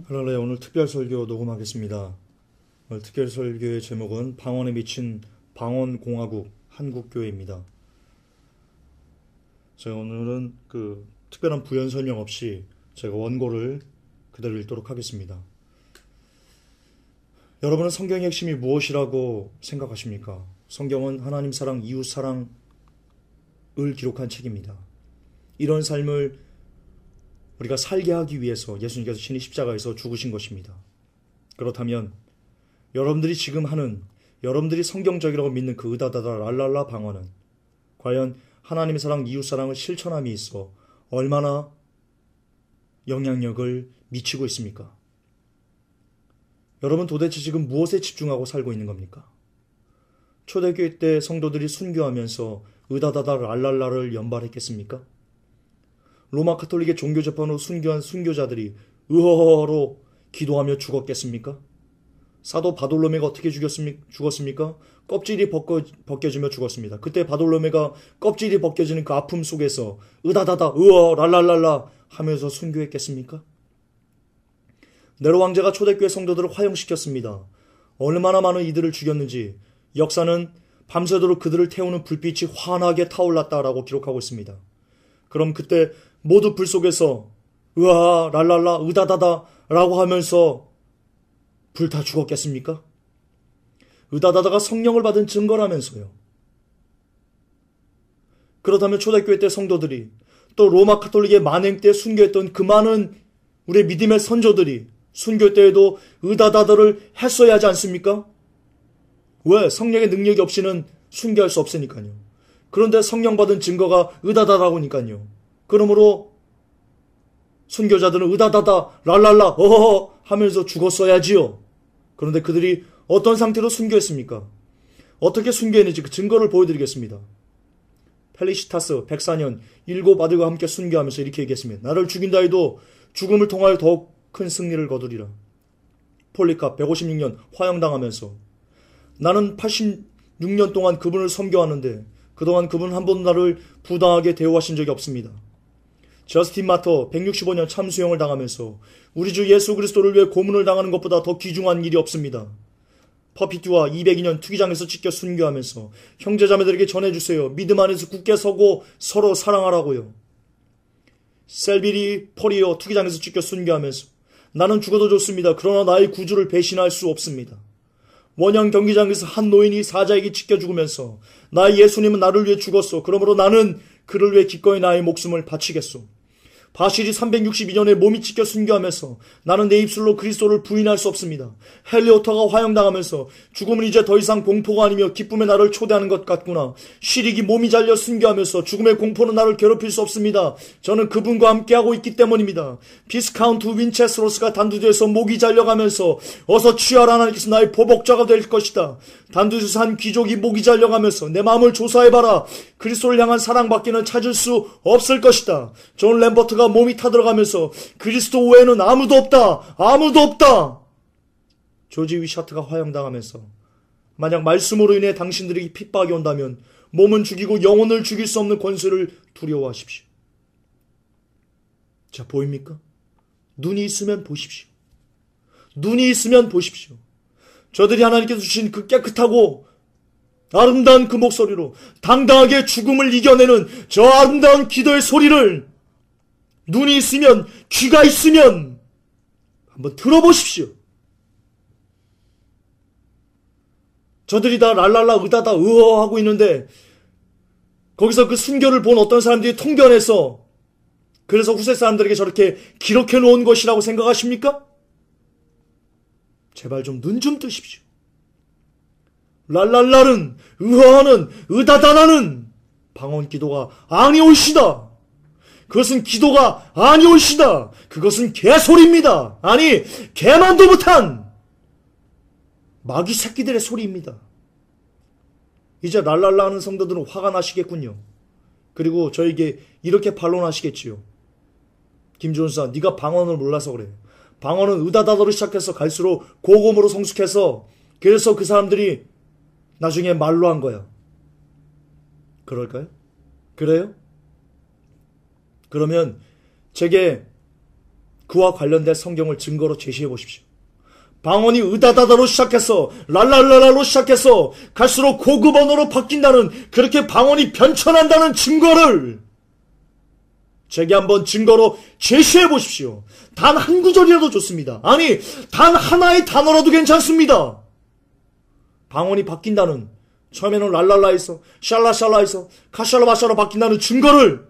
할렐루야. 오늘 특별 설교 녹음하겠습니다. 오늘 특별 설교의 제목은 방언에 미친 방언공화국 한국교회입니다. 제가 오늘은 특별한 부연 설명 없이 제가 원고를 그대로 읽도록 하겠습니다. 여러분은 성경의 핵심이 무엇이라고 생각하십니까? 성경은 하나님 사랑, 이웃 사랑을 기록한 책입니다. 이런 삶을 우리가 살게 하기 위해서 예수님께서 친히 십자가에서 죽으신 것입니다. 그렇다면 여러분들이 지금 하는, 여러분들이 성경적이라고 믿는 그 으다다다 랄랄라 방언은 과연 하나님의 사랑, 이웃 사랑을 실천함이 있어 얼마나 영향력을 미치고 있습니까? 여러분 도대체 지금 무엇에 집중하고 살고 있는 겁니까? 초대교회 때 성도들이 순교하면서 으다다다 랄랄라를 연발했겠습니까? 로마 카톨릭의 종교 재판으로 순교한 순교자들이 으허허로 기도하며 죽었겠습니까? 사도 바돌로메가 어떻게 죽었습니까? 껍질이 벗겨지며 죽었습니다. 그때 바돌로메가 껍질이 벗겨지는 그 아픔 속에서 으다다다 으어 랄랄랄라 하면서 순교했겠습니까? 네로 왕제가 초대교회 성도들을 화형시켰습니다. 얼마나 많은 이들을 죽였는지 역사는 밤새도록 그들을 태우는 불빛이 환하게 타올랐다라고 기록하고 있습니다. 그럼 그때 모두 불 속에서 으아 랄랄라 으다다다 라고 하면서 불타 죽었겠습니까? 으다다다가 성령을 받은 증거라면서요. 그렇다면 초대교회 때 성도들이 또 로마 카톨릭의 만행 때 순교했던 그 많은 우리의 믿음의 선조들이 순교 때에도 으다다다를 했어야 하지 않습니까? 왜? 성령의 능력이 없이는 순교할 수 없으니까요. 그런데 성령 받은 증거가 으다다다고니까요. 그러므로 순교자들은 으다다다 랄랄라 어허허 하면서 죽었어야지요. 그런데 그들이 어떤 상태로 순교했습니까? 어떻게 순교했는지 그 증거를 보여드리겠습니다. 펠리시타스 104년 7아들과 함께 순교하면서 이렇게 얘기했습니다. 나를 죽인다 해도 죽음을 통하여 더욱 큰 승리를 거두리라. 폴리캅 156년 화형당하면서 나는 86년 동안 그분을 섬겨왔는데 그동안 그분은 한 번도 나를 부당하게 대우하신 적이 없습니다. 저스틴 마터 165년 참수형을 당하면서 우리 주 예수 그리스도를 위해 고문을 당하는 것보다 더 귀중한 일이 없습니다. 퍼피투와 202년 투기장에서 찢겨 순교하면서 형제자매들에게 전해주세요. 믿음 안에서 굳게 서고 서로 사랑하라고요. 셀비리 포리오 투기장에서 찢겨 순교하면서 나는 죽어도 좋습니다. 그러나 나의 구주를 배신할 수 없습니다. 원양 경기장에서 한 노인이 사자에게 찢겨 죽으면서 나의 예수님은 나를 위해 죽었소. 그러므로 나는 그를 위해 기꺼이 나의 목숨을 바치겠소. 바실이 362년에 몸이 찢겨 순교하면서 나는 내 입술로 그리스도를 부인할 수 없습니다. 헬리오터가 화형당하면서 죽음은 이제 더 이상 공포가 아니며 기쁨의 나를 초대하는 것 같구나. 시릭이 몸이 잘려 순교하면서 죽음의 공포는 나를 괴롭힐 수 없습니다. 저는 그분과 함께하고 있기 때문입니다. 비스카운트 윈체스로스가 단두대에서 목이 잘려가면서 어서 취하라 하나님께서 나의 보복자가 될 것이다. 단두에서 한 귀족이 목이 잘려가면서 내 마음을 조사해봐라. 그리스도를 향한 사랑밖에는 찾을 수 없을 것이다. 존 램버트가 몸이 타들어가면서 그리스도 외에는 아무도 없다. 아무도 없다. 조지 위샤트가 화형당하면서 만약 말씀으로 인해 당신들에게 핍박이 온다면 몸은 죽이고 영혼을 죽일 수 없는 권세를 두려워하십시오. 자, 보입니까? 눈이 있으면 보십시오. 눈이 있으면 보십시오. 저들이 하나님께서 주신 그 깨끗하고 아름다운 그 목소리로 당당하게 죽음을 이겨내는 저 아름다운 기도의 소리를 눈이 있으면, 귀가 있으면 한번 들어보십시오. 저들이 다 랄랄라 으다다 으어 하고 있는데 거기서 그 순교를 본 어떤 사람들이 통변해서 그래서 후세 사람들에게 저렇게 기록해 놓은 것이라고 생각하십니까? 제발 좀 눈 좀 뜨십시오. 랄랄라는 으어하는 으다다나는 방언 기도가 아니올시다. 그것은 기도가 아니올시다. 그것은 개소리입니다. 아니 개만도 못한 마귀 새끼들의 소리입니다. 이제 랄랄라 하는 성도들은 화가 나시겠군요. 그리고 저에게 이렇게 반론하시겠지요. 김준사, 네가 방언을 몰라서 그래. 방언은 으다다다로 시작해서 갈수록 고음으로 성숙해서 그래서 그 사람들이 나중에 말로 한 거야. 그럴까요? 그래요? 그러면 제게 그와 관련된 성경을 증거로 제시해 보십시오. 방언이 으다다다로 시작해서 랄랄랄라로 시작해서 갈수록 고급 언어로 바뀐다는, 그렇게 방언이 변천한다는 증거를 제게 한번 증거로 제시해 보십시오. 단 한 구절이라도 좋습니다. 아니, 단 하나의 단어라도 괜찮습니다. 방언이 바뀐다는, 처음에는 랄랄라에서 샬라샬라에서 카샬라바샤로 바뀐다는 증거를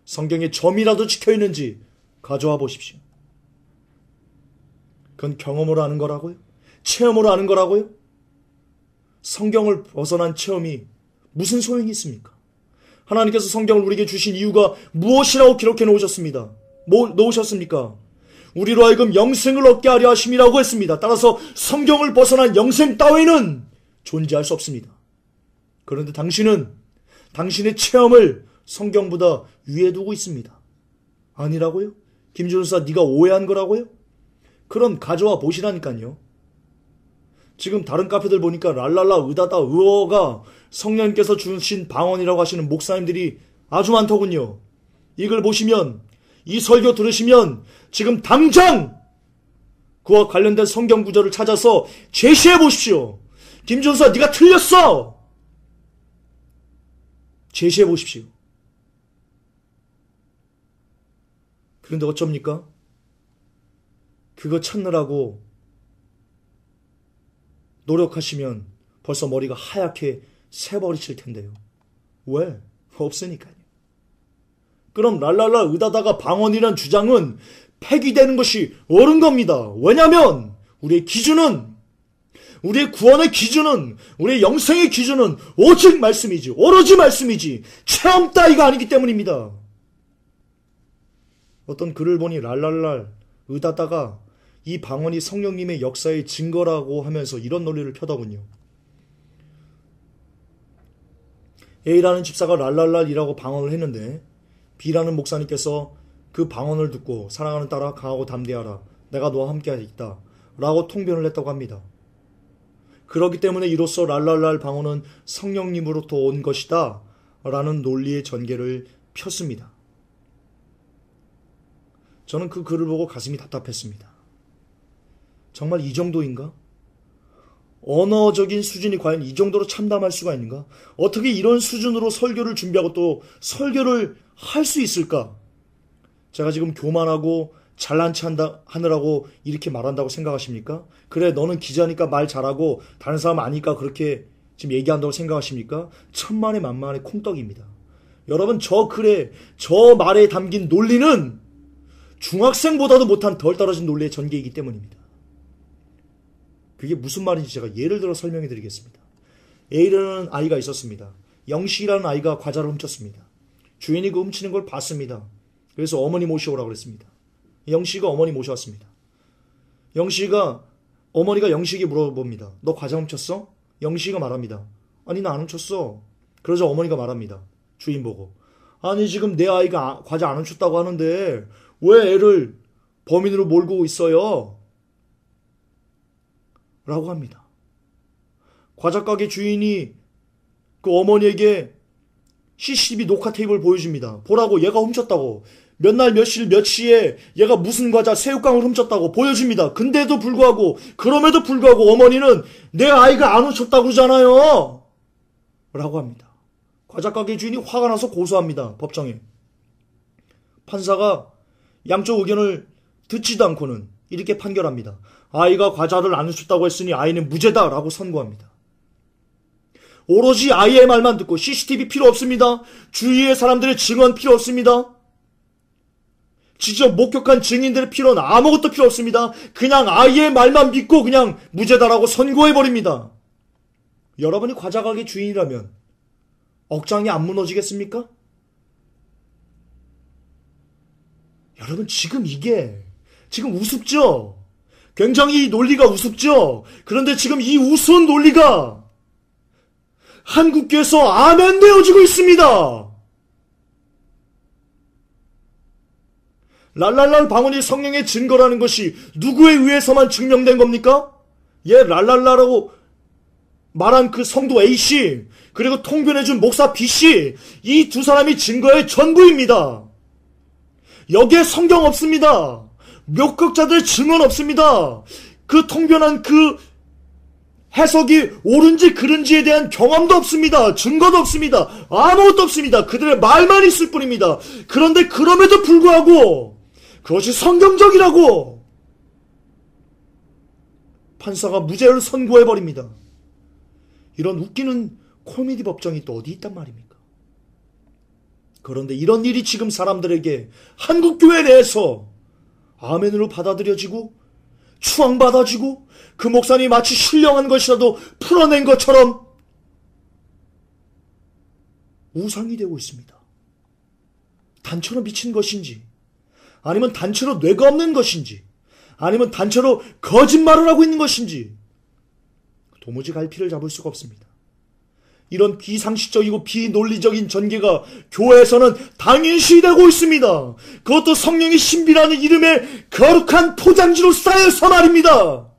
성경에 점이라도 찍혀있는지 가져와 보십시오. 그건 경험으로 아는 거라고요? 체험으로 아는 거라고요? 성경을 벗어난 체험이 무슨 소용이 있습니까? 하나님께서 성경을 우리에게 주신 이유가 무엇이라고 기록해 놓으셨습니다. 놓으셨습니까? 우리로 하여금 영생을 얻게 하려 하심이라고 했습니다. 따라서 성경을 벗어난 영생 따위는 존재할 수 없습니다. 그런데 당신은 당신의 체험을 성경보다 위에 두고 있습니다. 아니라고요? 김준사, 네가 오해한 거라고요? 그럼 가져와 보시라니까요. 지금 다른 카페들 보니까 랄랄라, 으다다, 으어가 성령님께서 주신 방언이라고 하시는 목사님들이 아주 많더군요. 이걸 보시면, 이 설교 들으시면 지금 당장 그와 관련된 성경 구절을 찾아서 제시해 보십시오. 김준사, 네가 틀렸어. 제시해 보십시오. 그런데 어쩝니까? 그거 찾느라고 노력하시면 벌써 머리가 하얗게 새버리칠 텐데요. 왜? 없으니까요. 그럼 랄랄라 으다다가 방언이란 주장은 폐기되는 것이 옳은 겁니다. 왜냐하면 우리의 기준은, 우리의 구원의 기준은, 우리의 영생의 기준은 오직 말씀이지, 오로지 말씀이지, 체험 따위가 아니기 때문입니다. 어떤 글을 보니 랄랄랄 으다다가 이 방언이 성령님의 역사의 증거라고 하면서 이런 논리를 펴더군요. A라는 집사가 랄랄랄이라고 방언을 했는데 B라는 목사님께서 그 방언을 듣고 사랑하는 딸아 강하고 담대하라, 내가 너와 함께 있다 라고 통변을 했다고 합니다. 그렇기 때문에 이로써 랄랄랄 방언은 성령님으로부터 온 것이다 라는 논리의 전개를 폈습니다. 저는 그 글을 보고 가슴이 답답했습니다. 정말 이 정도인가? 언어적인 수준이 과연 이 정도로 참담할 수가 있는가? 어떻게 이런 수준으로 설교를 준비하고 또 설교를 할 수 있을까? 제가 지금 교만하고 잘난 체 하느라고 이렇게 말한다고 생각하십니까? 그래, 너는 기자니까 말 잘하고 다른 사람 아니까 그렇게 지금 얘기한다고 생각하십니까? 천만에 만만의 콩떡입니다. 여러분, 저 글에, 저 말에 담긴 논리는 중학생보다도 못한 덜 떨어진 논리의 전개이기 때문입니다. 그게 무슨 말인지 제가 예를 들어 설명해 드리겠습니다. A라는 아이가 있었습니다. 영식이라는 아이가 과자를 훔쳤습니다. 주인이 그 훔치는 걸 봤습니다. 그래서 어머니 모셔오라고 그랬습니다. 영식이가 어머니 모셔왔습니다. 어머니가 영식이 물어봅니다. 너 과자 훔쳤어? 영식이가 말합니다. 아니, 나 안 훔쳤어. 그러자 어머니가 말합니다. 주인 보고. 아니, 지금 내 아이가 과자 안 훔쳤다고 하는데 왜 애를 범인으로 몰고 있어요? 라고 합니다. 과자가게 주인이 그 어머니에게 CCTV 녹화 테이프를 보여줍니다. 보라고, 얘가 훔쳤다고. 몇 날 몇 실 몇 시에 얘가 무슨 과자 새우깡을 훔쳤다고 보여줍니다. 그럼에도 불구하고 어머니는 내 아이가 안 훔쳤다고 그러잖아요. 라고 합니다. 과자가게 주인이 화가 나서 고소합니다. 법정에. 판사가 양쪽 의견을 듣지도 않고는 이렇게 판결합니다. 아이가 과자를 안 훔쳤다고 했으니 아이는 무죄다라고 선고합니다. 오로지 아이의 말만 듣고 CCTV 필요 없습니다. 주위의 사람들의 증언 필요 없습니다. 직접 목격한 증인들의 필요는 아무것도 필요 없습니다. 그냥 아이의 말만 믿고 그냥 무죄다라고 선고해버립니다. 여러분이 과자가게 주인이라면 억장이 안 무너지겠습니까? 여러분, 지금 우습죠? 굉장히 논리가 우습죠? 그런데 지금 이 우스운 논리가 한국교회에서 아멘되어지고 있습니다. 랄랄랄 방언이 성령의 증거라는 것이 누구에 의해서만 증명된 겁니까? 랄랄라라고 말한 그 성도 A씨, 그리고 통변해준 목사 B씨, 이 두 사람이 증거의 전부입니다. 여기에 성경 없습니다. 목격자들 증언 없습니다. 그 통변한 그 해석이 옳은지 그른지에 대한 경험도 없습니다. 증거도 없습니다. 아무것도 없습니다. 그들의 말만 있을 뿐입니다. 그런데 그럼에도 불구하고 그것이 성경적이라고 판사가 무죄를 선고해버립니다. 이런 웃기는 코미디 법정이 또 어디 있단 말입니까? 그런데 이런 일이 지금 사람들에게 한국교회 내에서 아멘으로 받아들여지고 추앙받아지고 그 목사님이 마치 신령한 것이라도 풀어낸 것처럼 우상이 되고 있습니다. 단체로 미친 것인지, 아니면 단체로 뇌가 없는 것인지, 아니면 단체로 거짓말을 하고 있는 것인지 도무지 갈피를 잡을 수가 없습니다. 이런 비상식적이고 비논리적인 전개가 교회에서는 당연시되고 있습니다. 그것도 성령의 신비라는 이름의 거룩한 포장지로 쌓여서 말입니다.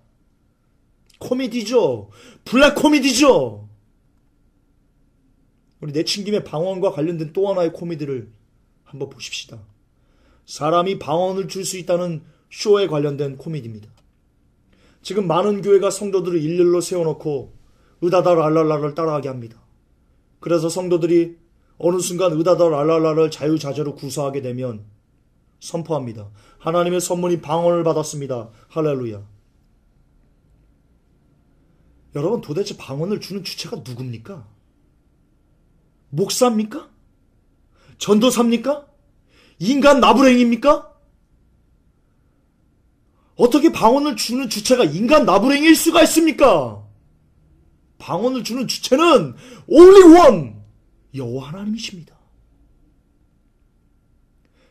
코미디죠. 블랙 코미디죠. 우리 내친김의 방언과 관련된 또 하나의 코미디를 한번 보십시다. 사람이 방언을 줄 수 있다는 쇼에 관련된 코미디입니다. 지금 많은 교회가 성도들을 일렬로 세워놓고 으다다 랄랄라를 따라하게 합니다. 그래서 성도들이 어느 순간 으다다 랄랄라를 자유자재로 구사하게 되면 선포합니다. 하나님의 선물이 방언을 받았습니다. 할렐루야. 여러분, 도대체 방언을 주는 주체가 누굽니까? 목사입니까? 전도사입니까? 인간 나부랭입니까? 어떻게 방언을 주는 주체가 인간 나부랭일 수가 있습니까? 방언을 주는 주체는 only one, 여호와 하나님이십니다.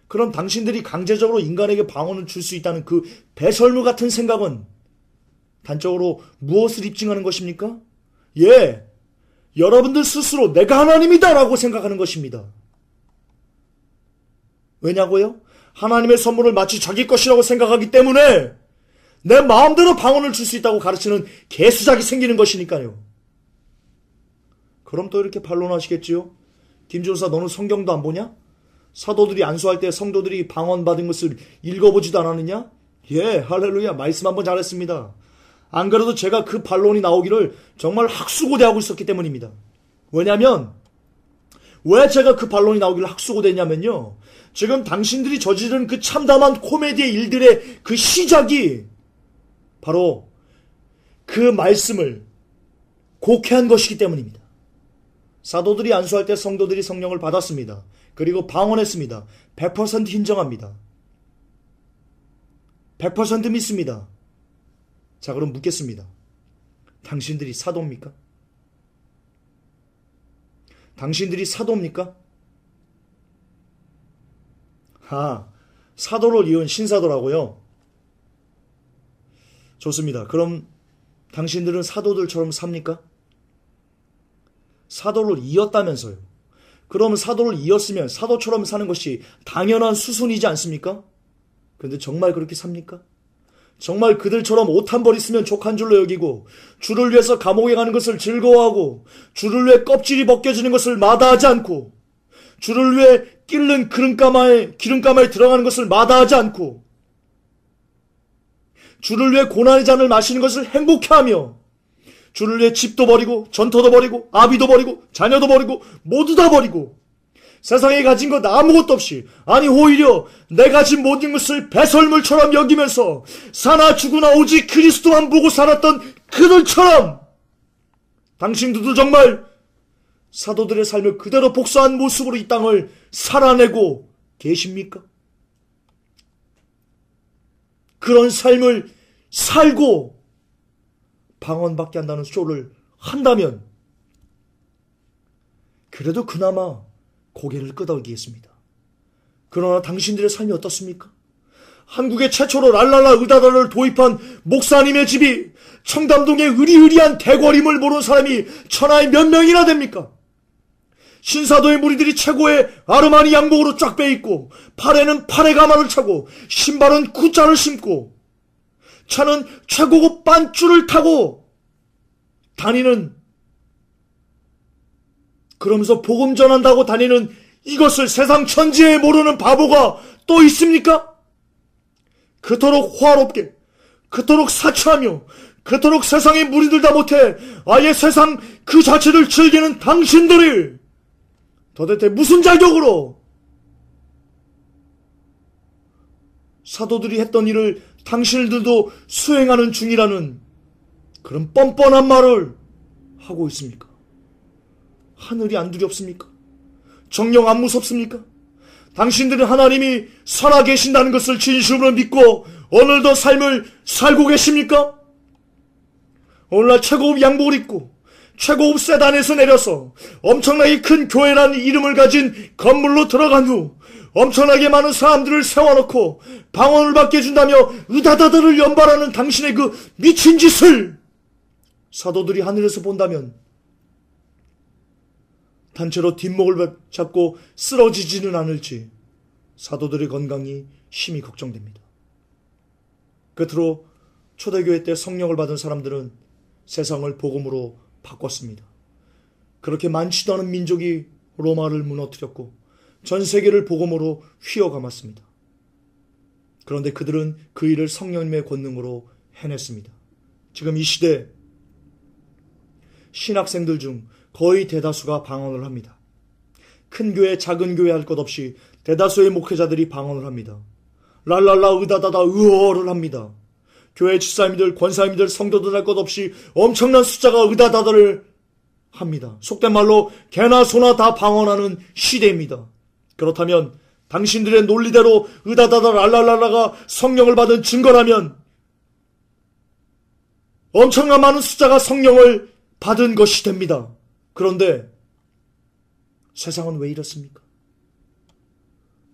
그럼 당신들이 강제적으로 인간에게 방언을 줄 수 있다는 그 배설물 같은 생각은 단적으로 무엇을 입증하는 것입니까? 예, 여러분들 스스로 내가 하나님이다 라고 생각하는 것입니다. 왜냐고요? 하나님의 선물을 마치 자기 것이라고 생각하기 때문에 내 마음대로 방언을 줄 수 있다고 가르치는 개수작이 생기는 것이니까요. 그럼 또 이렇게 반론하시겠지요? 김준사, 너는 성경도 안 보냐? 사도들이 안수할 때 성도들이 방언 받은 것을 읽어보지도 않았느냐? 예, 할렐루야, 말씀 한번 잘했습니다. 안 그래도 제가 그 반론이 나오기를 정말 학수고대하고 있었기 때문입니다. 왜냐하면 왜 제가 그 반론이 나오기를 학수고대냐면요, 지금 당신들이 저지른 그 참담한 코미디의 일들의 그 시작이 바로 그 말씀을 곡해한 것이기 때문입니다. 사도들이 안수할 때 성도들이 성령을 받았습니다. 그리고 방언했습니다. 100% 인정합니다. 100% 믿습니다. 자, 그럼 묻겠습니다. 당신들이 사도입니까? 당신들이 사도입니까? 사도를 이은 신사도라고요? 좋습니다. 그럼 당신들은 사도들처럼 삽니까? 사도를 이었다면서요. 그럼 사도를 이었으면 사도처럼 사는 것이 당연한 수순이지 않습니까? 근데 정말 그렇게 삽니까? 정말 그들처럼 옷 한 벌 있으면 족한 줄로 여기고, 주를 위해서 감옥에 가는 것을 즐거워하고, 주를 위해 껍질이 벗겨지는 것을 마다하지 않고, 주를 위해 끓는 기름가마에 들어가는 것을 마다하지 않고, 주를 위해 고난의 잔을 마시는 것을 행복해하며, 주를 위해 집도 버리고 전터도 버리고 아비도 버리고 자녀도 버리고 모두 다 버리고 세상에 가진 것 아무것도 없이, 아니 오히려 내 가진 모든 것을 배설물처럼 여기면서 사나 죽으나 오직 그리스도만 보고 살았던 그들처럼 당신들도 정말 사도들의 삶을 그대로 복사한 모습으로 이 땅을 살아내고 계십니까? 그런 삶을 살고 방언받게 한다는 쇼를 한다면 그래도 그나마 고개를 끄덕이겠습니다. 그러나 당신들의 삶이 어떻습니까? 한국의 최초로 랄랄라 의다다를 도입한 목사님의 집이 청담동의 으리으리한 대궐임을 모르는 사람이 천하에 몇 명이나 됩니까? 신사도의 무리들이 최고의 아르마니 양복으로 쫙 빼입고, 팔에는 팔에 가마를 차고, 신발은 구자를 신고, 차는 최고급 빤쭈를 타고 다니는, 그러면서 복음 전한다고 다니는 이것을 세상 천지에 모르는 바보가 또 있습니까? 그토록 호화롭게, 그토록 사치하며, 그토록 세상에 무리들다 못해 아예 세상 그 자체를 즐기는 당신들이 도대체 무슨 자격으로 사도들이 했던 일을 당신들도 수행하는 중이라는 그런 뻔뻔한 말을 하고 있습니까? 하늘이 안 두렵습니까? 정령 안 무섭습니까? 당신들은 하나님이 살아계신다는 것을 진심으로 믿고 오늘도 삶을 살고 계십니까? 오늘날 최고급 양복을 입고 최고급 세단에서 내려서 엄청나게 큰 교회라는 이름을 가진 건물로 들어간 후 엄청나게 많은 사람들을 세워놓고 방언을 받게 해준다며 으다다다를 연발하는 당신의 그 미친 짓을 사도들이 하늘에서 본다면 단체로 뒷목을 잡고 쓰러지지는 않을지 사도들의 건강이 심히 걱정됩니다. 끝으로 초대교회 때 성령을 받은 사람들은 세상을 복음으로 바꿨습니다. 그렇게 많지도 않은 민족이 로마를 무너뜨렸고 전 세계를 복음으로 휘어감았습니다. 그런데 그들은 그 일을 성령님의 권능으로 해냈습니다. 지금 이 시대 신학생들 중 거의 대다수가 방언을 합니다. 큰 교회, 작은 교회 할 것 없이 대다수의 목회자들이 방언을 합니다. 랄랄라, 으다다다, 으어를 합니다. 교회 집사님들, 권사님들, 성도들 할 것 없이 엄청난 숫자가 으다다다를 합니다. 속된 말로 개나 소나 다 방언하는 시대입니다. 그렇다면 당신들의 논리대로 으다다다 랄랄랄라가 성령을 받은 증거라면 엄청난 많은 숫자가 성령을 받은 것이 됩니다. 그런데 세상은 왜 이렇습니까?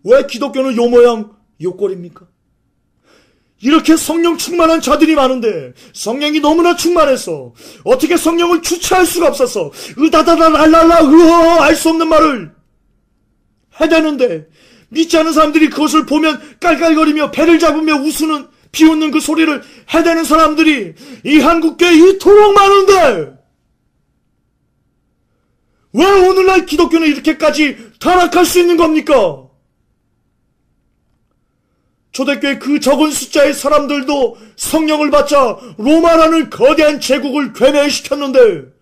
왜 기독교는 요 모양 요 꼴입니까? 이렇게 성령 충만한 자들이 많은데 성령이 너무나 충만해서 어떻게 성령을 주체할 수가 없어서 으다다다 랄랄라 으어 알 수 없는 말을 해대는데 믿지 않는 사람들이 그것을 보면 깔깔거리며 배를 잡으며 웃는 비웃는 그 소리를 해대는 사람들이 이 한국교회에 이토록 많은데 왜 오늘날 기독교는 이렇게까지 타락할 수 있는 겁니까? 초대교회 그 적은 숫자의 사람들도 성령을 받자 로마라는 거대한 제국을 괴멸시켰는데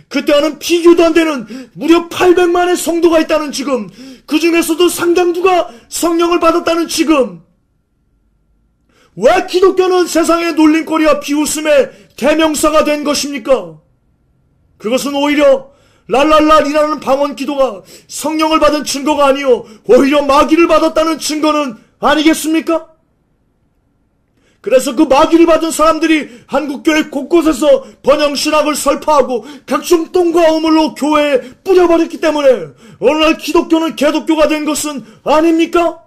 그때와는 비교도 안 되는 무려 800만의 성도가 있다는 지금, 그 중에서도 상당수가 성령을 받았다는 지금, 왜 기독교는 세상의 놀림거리와 비웃음의 대명사가 된 것입니까? 그것은 오히려 랄랄랄이라는 방언 기도가 성령을 받은 증거가 아니요 오히려 마귀를 받았다는 증거는 아니겠습니까? 그래서 그 마귀를 받은 사람들이 한국교회 곳곳에서 번영신학을 설파하고 각종 똥과 우물로 교회에 뿌려버렸기 때문에 오늘날 기독교는 개독교가 된 것은 아닙니까?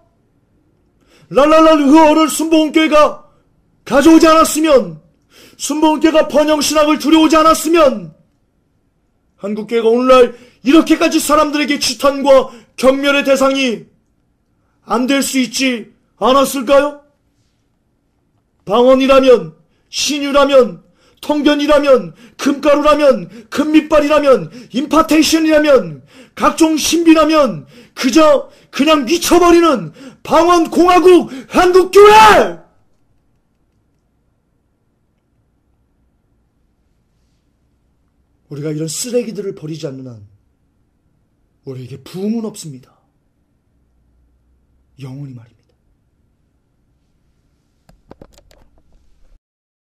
랄랄랄 의어를 순복음교회가 가져오지 않았으면, 순복음교회가 번영신학을 들여오지 않았으면 한국교회가 오늘날 이렇게까지 사람들에게 지탄과 경멸의 대상이 안 될 수 있지 않았을까요? 방언이라면, 신유라면, 통변이라면, 금가루라면, 금밑발이라면, 임파테이션이라면, 각종 신비라면 그냥 미쳐버리는 방언공화국 한국교회! 우리가 이런 쓰레기들을 버리지 않는 한 우리에게 부흥은 없습니다. 영원히 말입니다.